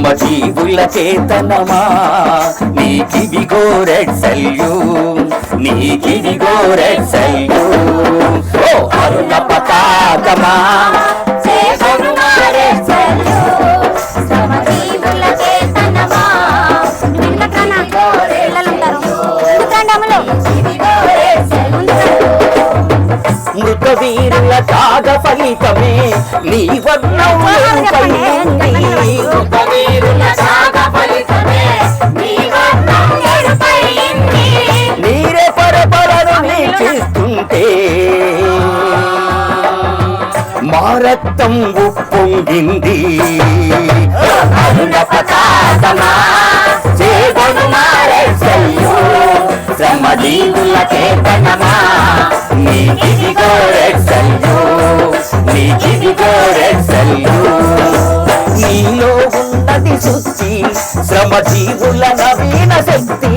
శ్రమజీవుల చేతనమా నీకిదిగో red salute, నీకిదిగో red salute. ఓ అరుణ పతాకమా మృత వీరుల త్యాగ ఫలితమే నీ వర్ణం నీరే పరపరను నీచిస్తుంటే మా రక్తం ఉప్పొంగింది. అరుణ పతాకమా చేదను మారే శ్రమజీవుల చేతనమా నీకిదిగో రెడ్ సల్యూట్, నీకిదిగో రెడ్ సల్యూట్. నీలో ఉన్నది శుద్ధి శ్రమజీవుల నవీన శక్తి,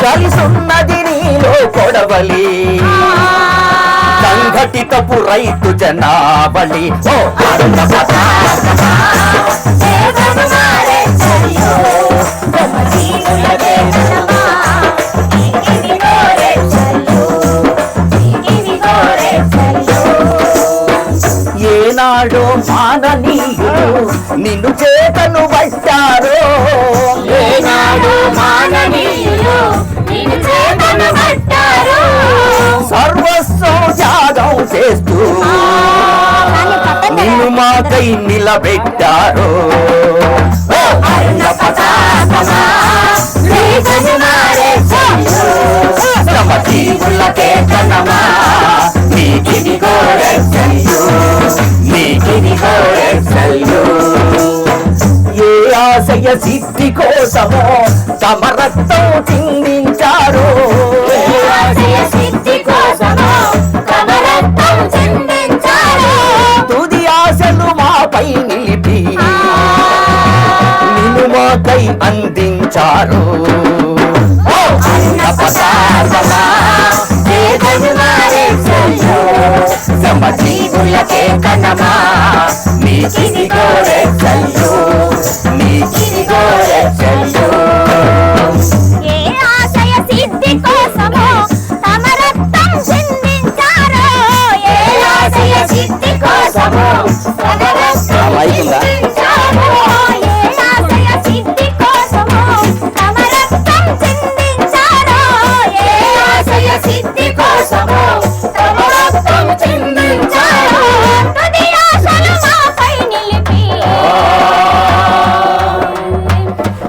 కలిసున్నది నీలో కొడవలి సంఘటితపు రైతు జనావళి. ఓ అరుణ పతాకమా ఏనాడో మాననీయులు నిన్ను చేతను పట్టారో, ఏనాడో మాననీయులు నిన్ను చేతను పట్టారో, సర్వస్వం త్యాగం చేస్తూ నిన్ను మాకై నిలబెట్టారో. అరుణ పతాకమా శ్రమజీవుల చేతనమా నీకిదిగో రెడ్ సల్యూట్, నీకిదిగో రెడ్ సల్యూట్. ఏ ఆశయ సిద్ధి కోసమో తమ రక్తం చిందించారు, తుది ఆశలు మాపై నిలిపి నిన్ను మాకై అందించారు. అరుణ పతాకమా శ్రమజీవుల చేతనమా నీకిదిగో రెడ్ సల్యూట్, నీకిదిగో రెడ్ సల్యూట్. ఏ ఆశయ సిద్ధి కోసమో తమ రక్తం చిందించారో, ఏ ఆశయ సిద్ధి కోసమో తమ రక్తం చిందించారో, ఏ ఆశయ సిద్ధి కోసమో తమ రక్తం చిందించారో, ఏ ఆశయ సిద్ధి కోసమో తమ రక్తం చిందించారో, తుది ఆశలు మాపై నిలిపి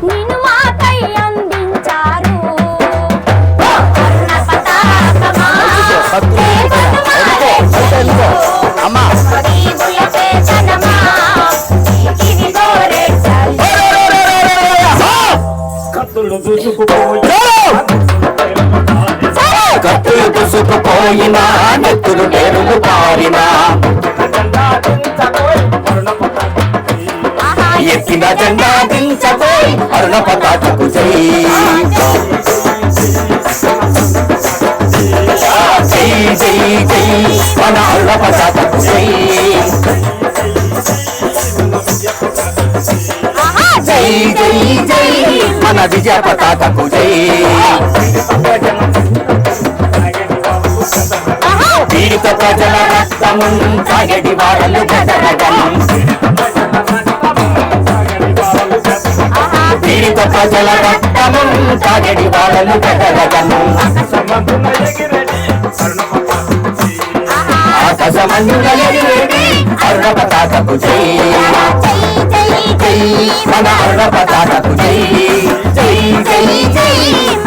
నిన్ను మాకై అందించారు. అరుణ పతాకమా అమ్మా శ్రమజీవుల చేతనమా నీకిదిగో రెడ్ సల్యూట్. కత్తులు దూసుకుపోయినా నెత్తులు నేరులు పారినా ఎక్కిన జెండా దించబోయ్ అరుణ పతాకకు జై, జై జై జై మన అరుణ పతాకకు జై, జై జై జై మన విజయ పతాకకు జై. పీడిత ప్రజల రక్తము తాగడి వారలు గదరగనం, పీడిత ప్రజల రక్తము తాగడి వారలు గదరగనం, ఆకాశమందుల ఎగిరేటి అరుణ పతాకకు జై, జై మన అరుణ పతాకకు జై, జై జై జై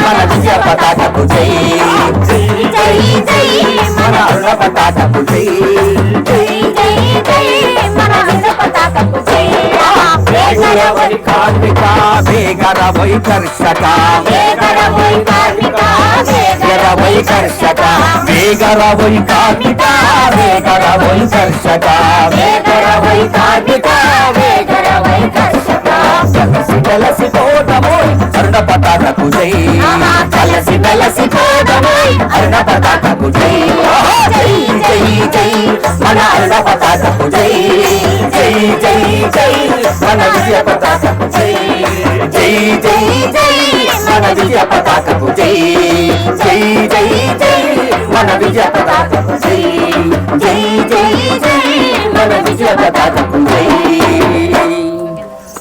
మన విజయ పతాకకు జై, జై జై మన అరుణ పతాకకు జై, జై జై జై మన అరుణ పతాకకు జై. వేగరవై కార్మిక వేగరవై కర్షక, వేగరవై కార్మిక వేగరవై కర్షక, వేగరవై కార్మిక వేగరవై కర్షక, వేగరవై కార్మిక వేగరవై కర్షక. కలసి కలసి పోదమోయ్ అరుణ పతాకకు జై, కలసి కలసి పోదమోయ్ అరుణ పతాకకు జై, జై జై జై మన అన్న పతాకకు జై జై జై జై మన విజయ పతాకకు జై జై జై జై మన విజయ పతాకకు జై జై జై జై మన విజయ పతాకకు జై